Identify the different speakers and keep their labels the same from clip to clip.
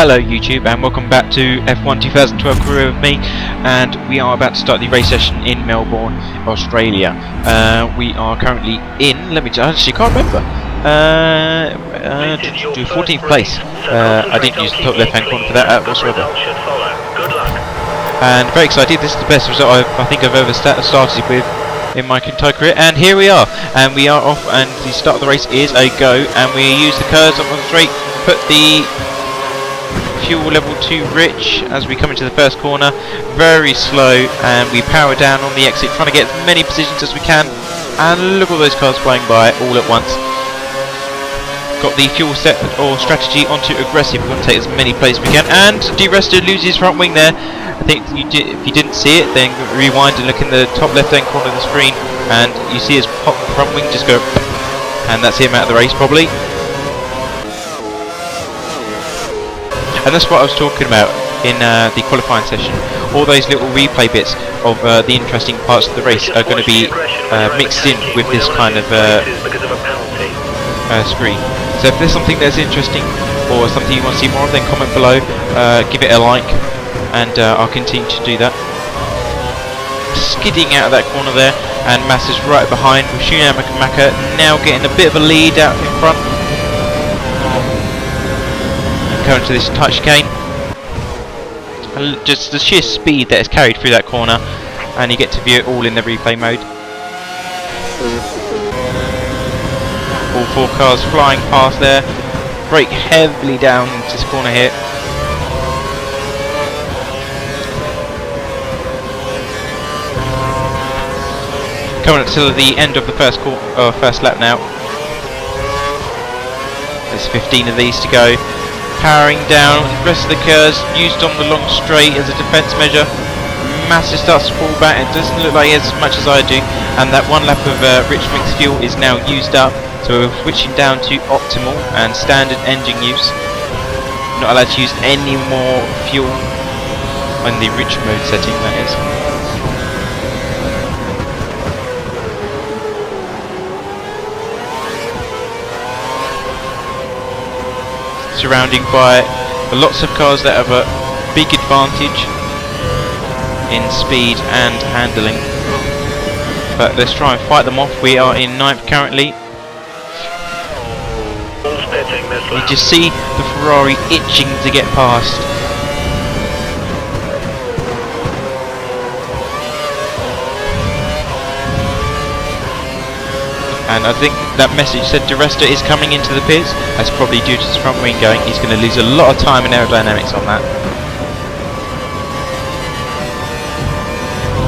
Speaker 1: Hello YouTube, and welcome back to F1 2012 career with me, and we are about to start the race session in Melbourne, Australia. We are currently in, I actually can't remember, 14th place. I didn't use the top left hand corner for that whatsoever. And very excited. This is the best result I think I've ever started with in my entire career, and here we are, and we are off, and the start of the race is a go, and we use the curves up on the straight, put the fuel level to rich as we come into the first corner, very slow, and we power down on the exit, trying to get as many positions as we can, and look at all those cars flying by all at once. Got the fuel set or strategy onto aggressive. We want to take as many places as we can, and DeResta loses front wing there. I think if you didn't see it, then rewind and look in the top left hand corner of the screen, and you see his front wing just go, and that's him out of the race probably. And that's what I was talking about in the qualifying session. All those little replay bits of the interesting parts of the race are going to be mixed in with this kind of screen. So if there's something that's interesting or something you want to see more of, then comment below, give it a like, and I'll continue to do that. Skidding out of that corner there, and Massa's right behind with Schumacher now getting a bit of a lead out in front. Going to this touch chicane, just the sheer speed that is carried through that corner, and you get to view it all in the replay mode. All four cars flying past there, brake heavily down into this corner here. Coming up to the end of the first lap now. There's 15 of these to go. Powering down, the rest of the curves used on the long straight as a defence measure. Massa starts to fall back. It doesn't look like he has as much as I do, and that one lap of rich mixed fuel is now used up, so we're switching down to optimal and standard engine use. Not allowed to use any more fuel on the rich mode setting, that is. Surrounding by lots of cars that have a big advantage in speed and handling, but let's try and fight them off. We are in 9th currently. You just see the Ferrari itching to get past. And I think that message said DeResta is coming into the pits. That's probably due to his front wing going. He's going to lose a lot of time in aerodynamics on that.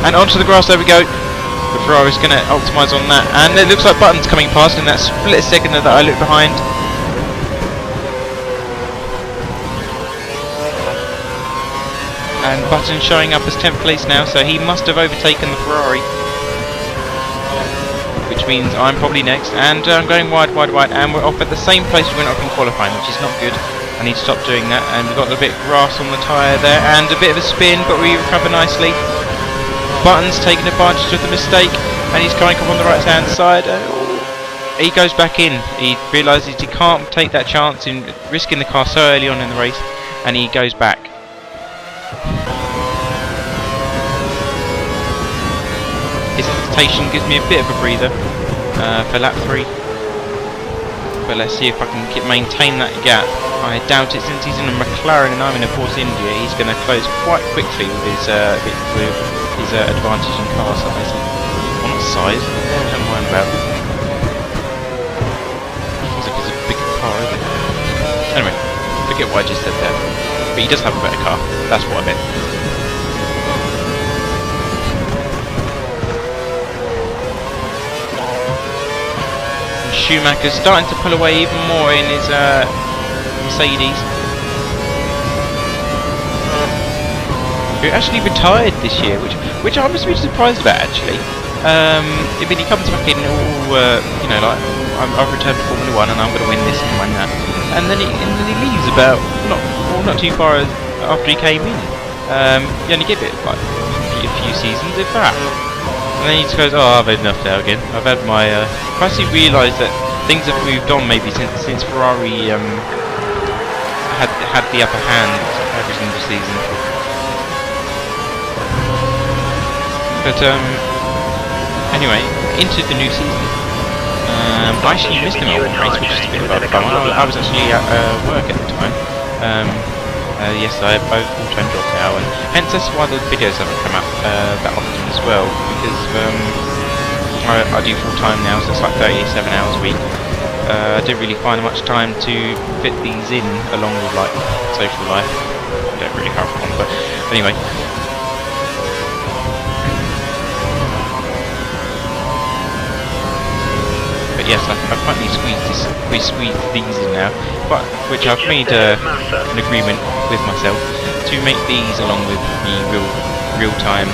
Speaker 1: And onto the grass, there we go. The Ferrari's going to optimise on that. And it looks like Button's coming past in that split second that I look behind. And Button showing up as 10th place now, so he must have overtaken the Ferrari, which means I'm probably next, and I'm going wide, and we're off at the same place we went off in qualifying, which is not good. I need to stop doing that, and we've got a bit of grass on the tyre there, and a bit of a spin, but we recover nicely. Button's taking advantage of the mistake, and he's coming up on the right hand side. He goes back in. He realises he can't take that chance in risking the car so early on in the race, and he goes back. His hesitation gives me a bit of a breather for lap 3, but let's see if I can maintain that gap. I doubt it, since he's in a McLaren and I'm in a Force India. He's going to close quite quickly with his advantage in car size. Well, not size, I don't mind about. Looks like it's a bigger car, isn't it? Anyway, forget what I just said there, but he does have a better car, that's what I meant. Schumacher's starting to pull away even more in his Mercedes. Who actually retired this year, which I was really surprised about actually. I mean, he comes back in all, you know, like I've returned to Formula 1 and I'm going to win this and win that, and then he leaves about not too far after he came in. He only gave it like a few seasons, if that. And then he just goes, oh, I've had enough now again. I've had my... I actually realised that things have moved on maybe since Ferrari had the upper hand every single season. But anyway, into the new season. I actually missed the Melbourne race, which is a bit of a bummer. I was actually at work at the time. Yes, I have both full-time jobs now, and hence that's why the videos haven't come up that often as well, because I do full-time now, so it's like 37 hours a week. I didn't really find much time to fit these in along with like social life. I don't really have one, but anyway. But yes, I finally squeezed these in now, but which I've made an agreement with myself to make these along with the real-time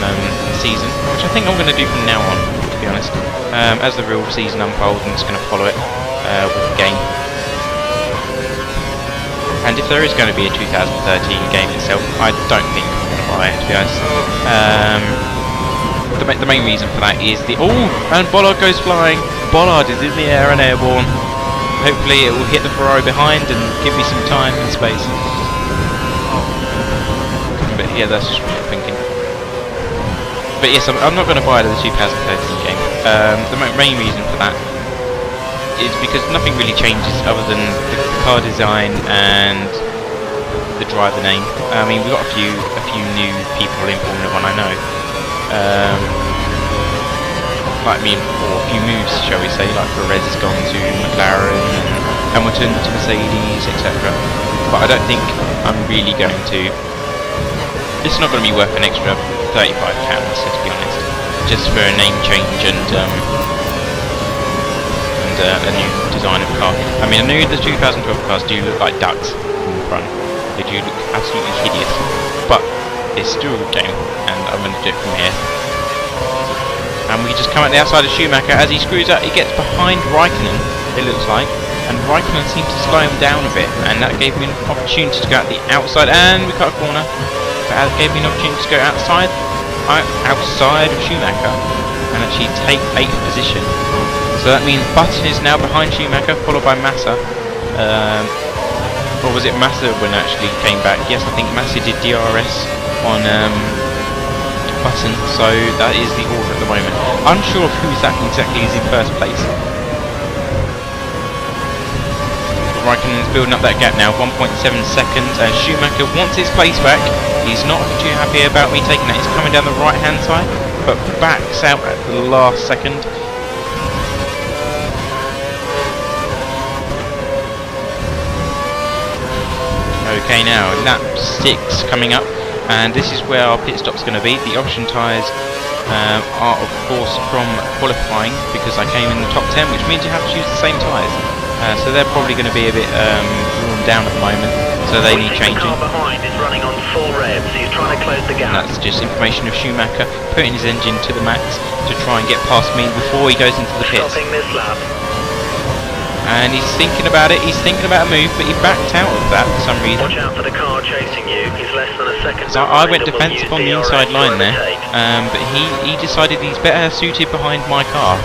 Speaker 1: season, which I think I'm going to do from now on, to be honest. As the real season unfolds, I'm just going to follow it with the game. And if there is going to be a 2013 game itself, I don't think I'm going to buy it, to be honest. The main reason for that is and Bollard goes flying. Bollard is in the air and airborne. Hopefully it will hit the Ferrari behind and give me some time and space. But yeah, that's just what I'm thinking. But yes, I'm not going to buy the 2013 game. The main reason for that is because nothing really changes other than the car design and the driver name. I mean, we've got a few new people in Formula 1, I know. Like me, or a few moves, shall we say, like Perez has gone to McLaren, and Hamilton to Mercedes, etc. But I don't think I'm really going to. It's not going to be worth an extra £35, to be honest, just for a name change and a new design of car. I mean, I know the 2012 cars do look like ducks in the front. They do look absolutely hideous, but it's still a good game, and I'm going to do it from here. And we just come out the outside of Schumacher. As he screws out, he gets behind Raikkonen, it looks like, and Raikkonen seems to slow him down a bit, and that gave me an opportunity to go out the outside, and we cut a corner. That gave me an opportunity to go outside of Schumacher and actually take 8th position. So that means Button is now behind Schumacher, followed by Massa. Or was it Massa when actually came back? Yes, I think Massa did DRS on Button, so that is the order at the moment. Unsure of who exactly is in first place. Raikkonen's building up that gap now, 1.7 seconds, and Schumacher wants his place back. He's not too happy about me taking that. He's coming down the right hand side, but backs out at the last second. Okay, now lap 6 coming up. And this is where our pit stop's going to be. The option tyres are of course from qualifying, because I came in the top 10, which means you have to use the same tyres. So they're probably going to be a bit worn down at the moment, so they need changing.
Speaker 2: The car behind is running on full revs. He's trying to close the gap.
Speaker 1: And that's just information of Schumacher putting his engine to the max to try and get past me before he goes into the pits.
Speaker 2: Stopping this lap.
Speaker 1: And he's thinking about it, he's thinking about a move, but he backed out of that for some reason.
Speaker 2: Watch out for the car chasing you. He's less than a second.
Speaker 1: So I went defensive on the inside line there, but he decided he's better suited behind my car,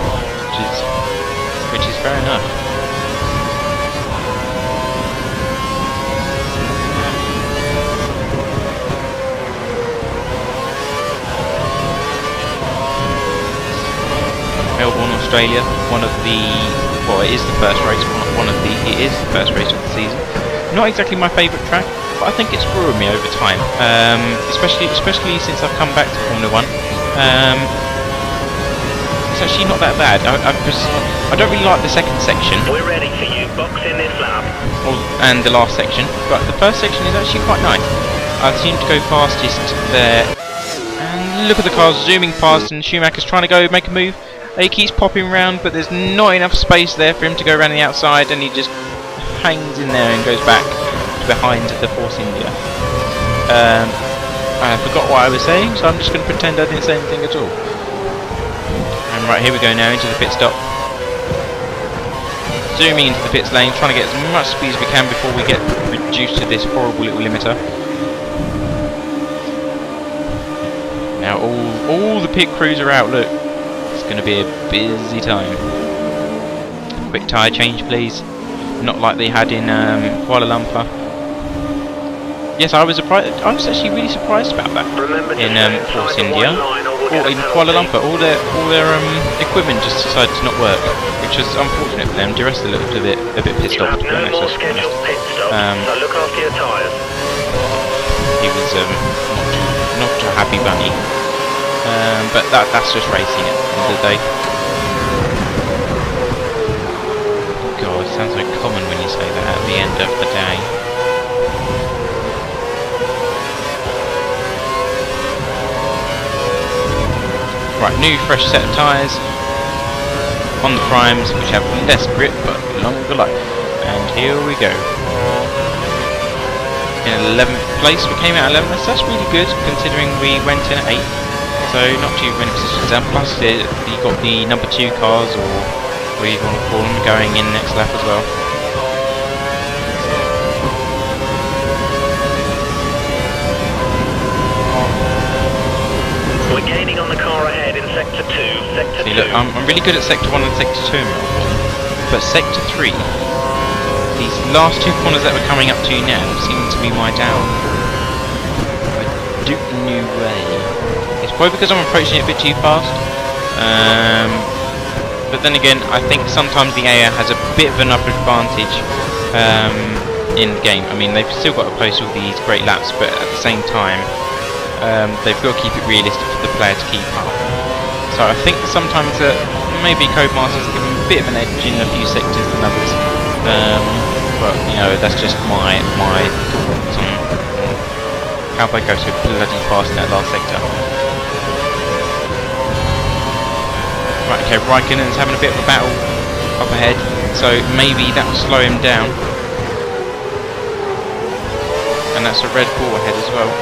Speaker 1: which is fair enough. Melbourne, Australia, it is the first race, it is the first race of the season. Not exactly my favourite track, but I think it's growing me over time, especially since I've come back to Formula 1. It's actually not that bad. I don't really like the second section.
Speaker 2: We're ready for you, box in this lap.
Speaker 1: And the last section, but the first section is actually quite nice. I seem to go fastest there, and look at the cars zooming past, and Schumacher's trying to make a move. He keeps popping round, but there's not enough space there for him to go around the outside, and he just hangs in there and goes back behind the Force India. I forgot what I was saying, so I'm just going to pretend I didn't say anything at all. And right, here we go now into the pit stop. Zooming into the pits lane, trying to get as much speed as we can before we get reduced to this horrible little limiter. Now all the pit crews are out, look. It's going to be a busy time. Quick tyre change please. Not like they had in Kuala Lumpur. yes, I was surprised. I was actually really surprised about that.
Speaker 2: Remember to
Speaker 1: In
Speaker 2: stay
Speaker 1: Force
Speaker 2: inside the
Speaker 1: India,
Speaker 2: white line or we'll get
Speaker 1: or
Speaker 2: a
Speaker 1: in Kuala
Speaker 2: penalty.
Speaker 1: Lumpur, all their equipment just decided to not work, which was unfortunate for them. Duresta looked a bit pissed
Speaker 2: You
Speaker 1: off,
Speaker 2: have
Speaker 1: to be
Speaker 2: no
Speaker 1: honest.
Speaker 2: more
Speaker 1: Let's be
Speaker 2: scheduled
Speaker 1: honest.
Speaker 2: pit stops, so look after your tyres.
Speaker 1: He was not a happy bunny. But that's just racing at the end of the day. God, it sounds so common when you say that at the end of the day. Right, new fresh set of tyres on the primes, which have less grip but longer life. And here we go. In 11th place, we came out 11th. That's really good considering we went in at 8th. So not too many positions down. Plus, you got the number 2 cars, or whatever you want to call them, going in next lap as well.
Speaker 2: We're gaining on the car ahead in sector 2. Sector
Speaker 1: See,
Speaker 2: 2.
Speaker 1: look, I'm really good at sector 1 and sector 2, but sector 3, these last 2 corners that we're coming up to now seem to be my downfall. I don't know why. It's probably because I'm approaching it a bit too fast. But then again, I think sometimes the AI has a bit of an upper advantage in the game. I mean, they've still got to post all these great laps, but at the same time, they've got to keep it realistic for the player to keep up. So I think sometimes that maybe Codemasters give them a bit of an edge in a few sectors than others. But you know, that's just my thoughts on how they go so bloody fast in that last sector. Right, okay, Raikkonen's having a bit of a battle up ahead, so maybe that will slow him down. And that's a Red Bull ahead as well.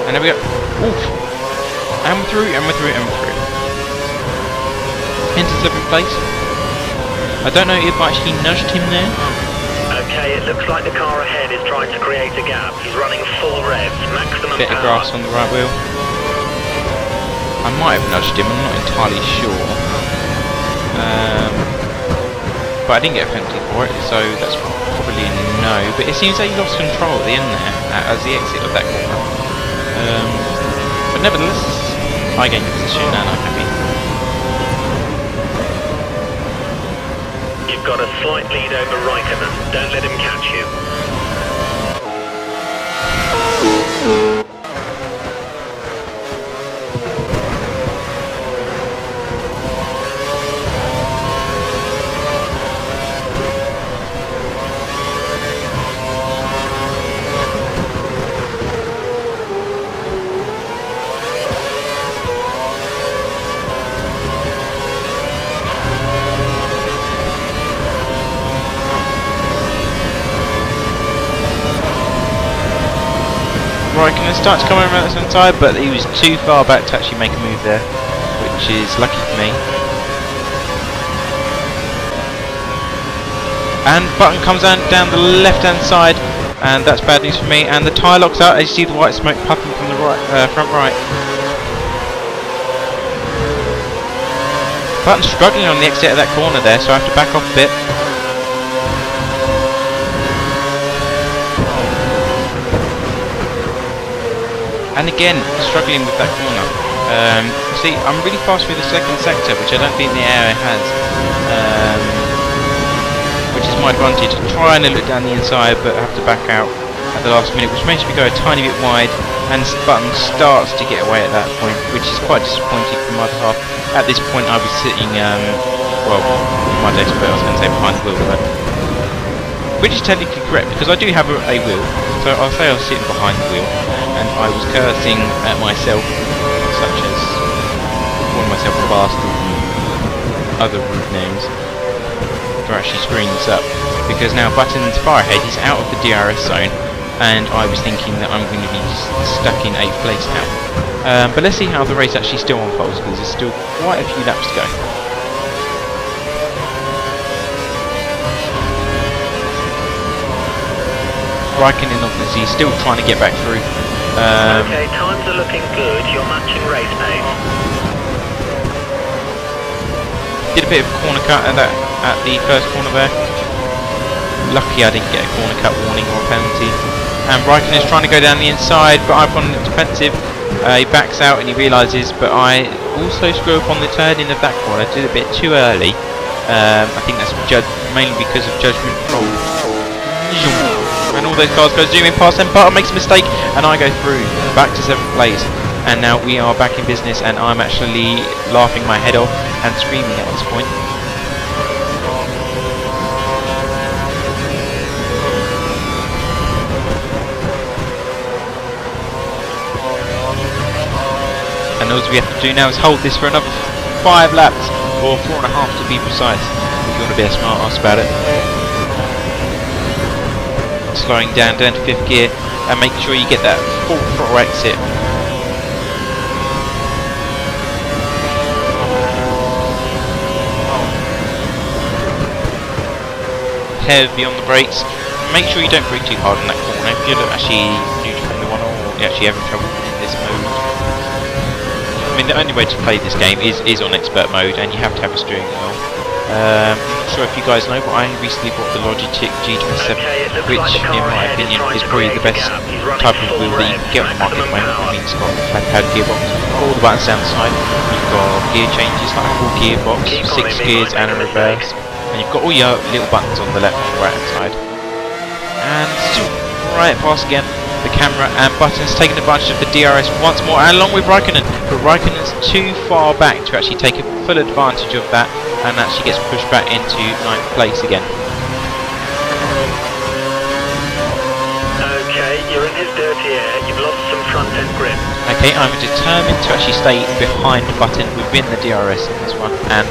Speaker 1: And there we go. Oof! And we're through, and we're through, and we're through. Into 7th place. I don't know if I actually nudged him there.
Speaker 2: Okay, it looks like the car ahead is trying to create a gap. He's running full revs, maximum
Speaker 1: Bit of
Speaker 2: power.
Speaker 1: grass on the right wheel. I might have nudged him, I'm not entirely sure. But I didn't get a penalty for it, so that's probably a no. But it seems that he lost control at the end there, as the exit of that corner. But nevertheless, I gained the position and I'm happy.
Speaker 2: You've got a slight lead over Raikkonen. Don't let him catch you.
Speaker 1: Raikkonen starts coming around the side, but he was too far back to actually make a move there, which is lucky for me. And Button comes down the left-hand side, and that's bad news for me. And the tyre locks out, as you see the white smoke puffing from the right, front right. Button's struggling on the exit of that corner there, so I have to back off a bit. And again, struggling with that corner. See, I'm really fast through the second sector, which I don't think the AI has. Which is my advantage. Trying to look down the inside, but have to back out at the last minute, which makes me go a tiny bit wide. And Button starts to get away at that point, which is quite disappointing from my other half. At this point, I was sitting, well, my desk, but I was going to say behind the wheel, but which is technically correct because I do have a wheel, so I'll say I was sitting behind the wheel. And I was cursing at myself, such as calling myself a bastard and other rude names, for actually screwing this up. Because now Button's far ahead, he's out of the DRS zone, and I was thinking that I'm going to be stuck in 8th place now. But let's see how the race actually still unfolds, because there's still quite a few laps to go. Raikkonen obviously still trying to get back through.
Speaker 2: Okay, times are looking good. You're matching race pace.
Speaker 1: Did a bit of corner cut at the first corner there. Lucky I didn't get a corner cut warning or a penalty. and Raikkonen is trying to go down the inside, but I've gone defensive. He backs out and he realises, but I also screw up on the turning of that corner. I did a bit too early. I think that's mainly because of judgment from. And all those cars go zooming past them, Button makes a mistake and I go through back to 7th place, and now we are back in business and I'm actually laughing my head off and screaming at this point. And all we have to do now is hold this for another 5 laps, or 4.5 to be precise, if you want to be a smart ass about it. Slowing down to 5th gear and make sure you get that full throttle exit. Heavy on the brakes. Make sure you don't brake too hard on that corner if you're actually new to Formula 1 or you're actually having trouble in this mode. I mean, the only way to play this game is on expert mode, and you have to have a steering wheel. I'm not sure if you guys know, but I recently bought the Logitech G27, which in my opinion is probably the best type of wheel that you can get on the market at the moment. I mean, it's got a flat-pad gearbox, all the buttons down the side, you've got gear changes like a full gearbox, 6 gears and a reverse, and you've got all your little buttons on the left and right hand side. And right past again, the camera and Button's taking advantage of the DRS once more, and along with Raikkonen, but Raikkonen's too far back to actually take a full advantage of that, and actually gets pushed back into 9th place again.
Speaker 2: Okay, you're in his dirty air, you've lost some front end grip.
Speaker 1: Okay, I'm determined to actually stay behind Button within the DRS in this one, and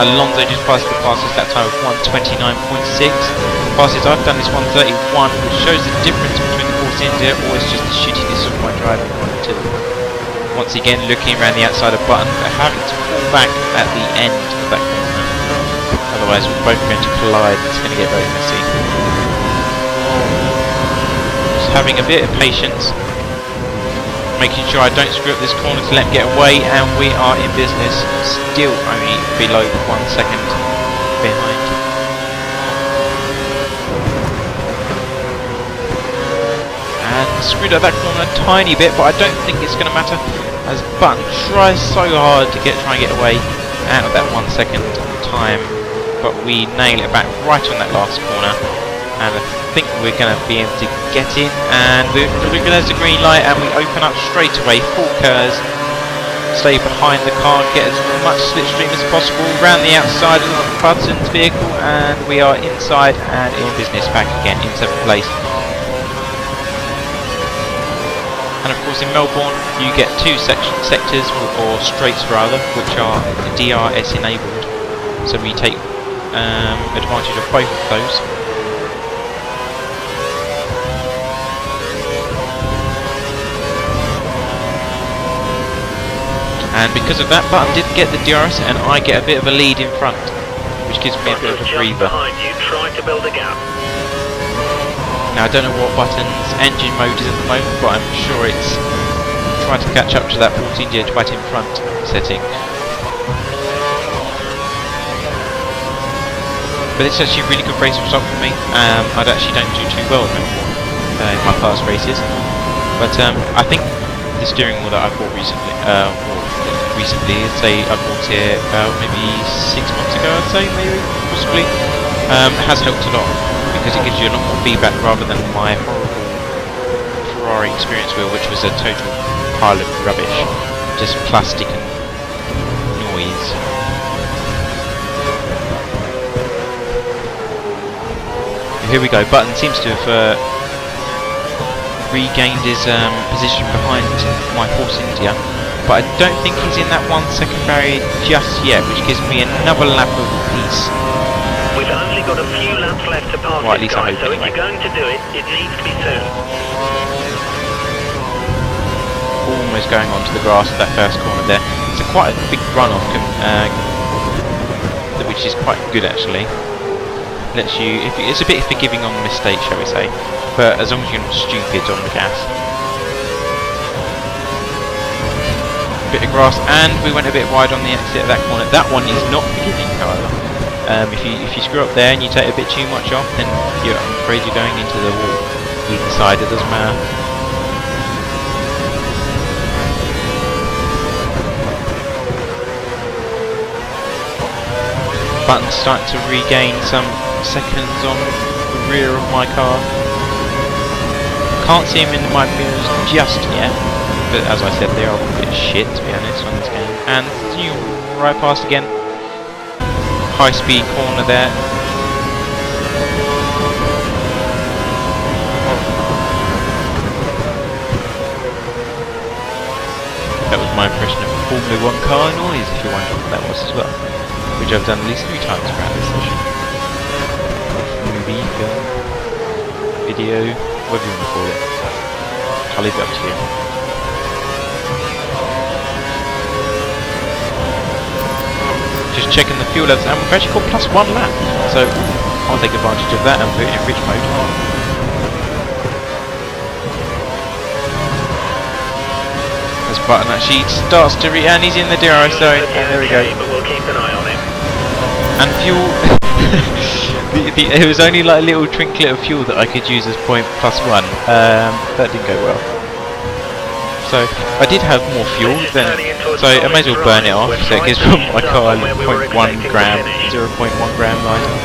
Speaker 1: Alonso just passed the fastest lap time of 1:29.6. Fastest I've done is 1:31, which shows the difference between the Force India, or it's just the shittiness of my driving quality. Once again, looking around the outside of Button, but having to pull back at the end of that corner. Otherwise, we're both going to collide. It's going to get very messy. Just having a bit of patience, making sure I don't screw up this corner to let him get away, and we are in business. Still only below 1 second behind. And screwed up that corner a tiny bit, but I don't think it's going to matter, as Button tries so hard to try and get away out of that 1 second time, but we nail it back right on that last corner, and I think we're going to be able to get in, and there's the green light, and we open up straight away, full curves, stay behind the car, get as much slipstream as possible, round the outside of Button's vehicle, and we are inside and in business back again in 7th place. And of course in Melbourne you get 2 sectors, or straights rather, which are DRS enabled, so we take advantage of both of those. And because of that, Button didn't get the DRS, and I get a bit of a lead in front, which gives me a bit of a breather.
Speaker 2: Behind you, try to build a gap.
Speaker 1: Now I don't know what Button's engine mode is at the moment, but I'm sure it's trying to catch up to that 14 gear right in front setting. But it's actually a really good race result for me. I actually don't do too well in my past races, but I think the steering wheel that I bought recently, I'd say I bought it maybe 6 months ago, I'd say, maybe, possibly, has helped a lot, because it gives you a lot more feedback rather than my horrible Ferrari experience wheel, which was a total pile of rubbish, just plastic and noise. Here we go, Button seems to have regained his position behind my Force India, but I don't think he's in that 1 second barrier just yet, which gives me another lap of peace.
Speaker 2: We've only got a few laps left to pass
Speaker 1: Well, at
Speaker 2: this
Speaker 1: least I
Speaker 2: guy,
Speaker 1: hope
Speaker 2: so if
Speaker 1: anyway.
Speaker 2: you're going to do it, it needs to be soon.
Speaker 1: Almost going onto the grass of that first corner there. It's quite a big runoff, which is quite good actually. Lets you, it's a bit forgiving on mistakes, shall we say, but as long as you're not stupid on the gas. Bit of grass, and we went a bit wide on the exit of that corner. That one is not forgiving, however. If you screw up there and you take a bit too much off, then I'm afraid you're going into the wall. Either side, it doesn't matter. Button's starting to regain some seconds on the rear of my car. Can't see him in my mirrors just yet, but as I said, they are a bit shit to be honest on this game. And you right past again. High speed corner there. That was my impression of Formula 1 car noise, if you're wondering what that was as well. Which I've done at least 3 times throughout this session. Movie, film, video, whatever you want to call it. I'll leave it up to you. Just checking the fuel levels, and we've actually got +1 lap. So I'll take advantage of that and put it in rich mode. This button actually starts to and he's in the DRS zone, and there we go.
Speaker 2: But we'll keep an eye on him.
Speaker 1: And fuel, it was only like a little trinklet of fuel that I could use as point +1. That didn't go well. So I did have more fuel then, so I may as well burn it off. So it gives my car 0.1 gram, 0.1 gram lighter.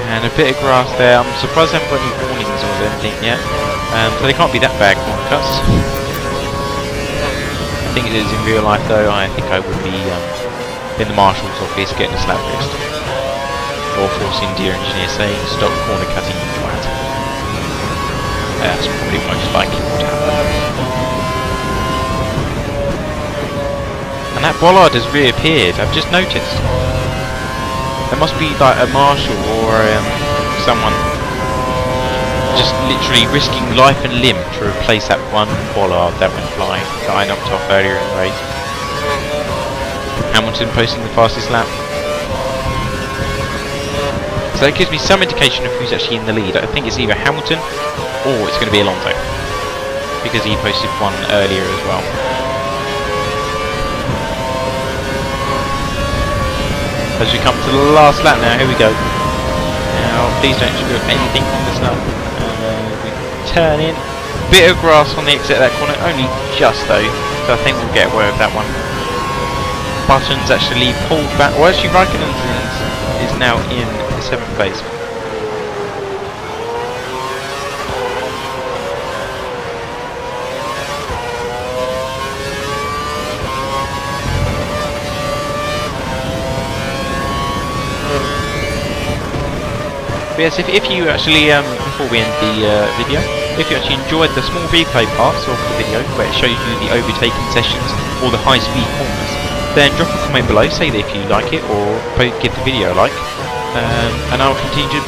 Speaker 1: And a bit of grass there. I'm surprised I haven't got any warnings or anything yet. So they can't be that bad corner cuts. I think it is in real life though. I think I would be in the marshal's office getting a slap wrist, or forcing dear engineer saying stop corner cutting, you twat. That's probably most likely what happened. And that bollard has reappeared. I've just noticed. There must be like a marshal or someone just literally risking life and limb to replace that one bollard that went flying that I knocked off earlier in the race. Hamilton posting the fastest lap. So that gives me some indication of who's actually in the lead. I think it's either Hamilton or it's going to be Alonso, because he posted one earlier as well. As we come to the last lap now, here we go. Now, please don't screw up anything on this lap. We turn in. Bit of grass on the exit of that corner, only just though, so I think we'll get away with that one. Buttons actually pulled back. Well, actually, Raikkonen is now in 7th place. Yes, if you actually, before we end the video, if you actually enjoyed the small replay parts of the video where it shows you the overtaking sessions or the high-speed corners, then drop a comment below, say that if you like it, or give the video a like, and I'll continue to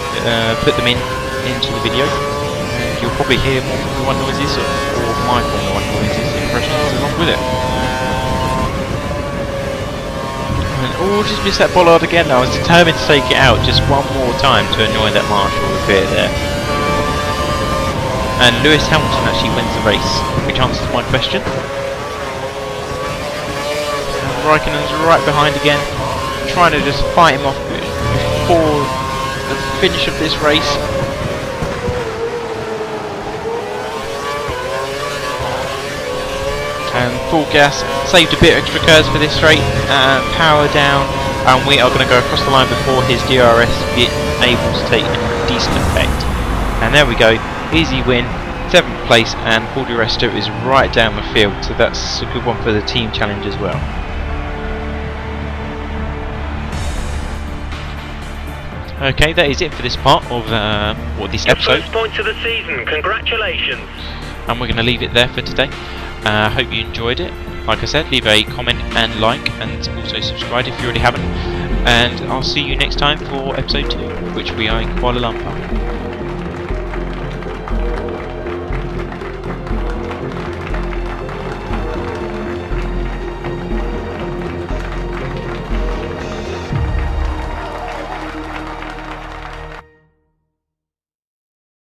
Speaker 1: put them into the video. And you'll probably hear more Formula 1 noises or my Formula 1 noises impressions along with it. Oh, just missed that bollard again. I was determined to take it out just one more time to annoy that marshal a bit there. And Lewis Hamilton actually wins the race, which answers my question. And Raikkonen's right behind again, trying to just fight him off before the finish of this race. And full gas, saved a bit extra curves for this straight, power down, and we are going to go across the line before his DRS bit able to take a decent effect. And there we go, easy win, 7th place, and Paul Di Resto is right down the field, so that's a good one for the team challenge as well. Okay, that is it for this part of this episode.
Speaker 2: First points of the season, congratulations!
Speaker 1: And we're going to leave it there for today. I hope you enjoyed it. Like I said, leave a comment and like, and also subscribe if you already haven't. And I'll see you next time for episode 2, which we are in Kuala Lumpur.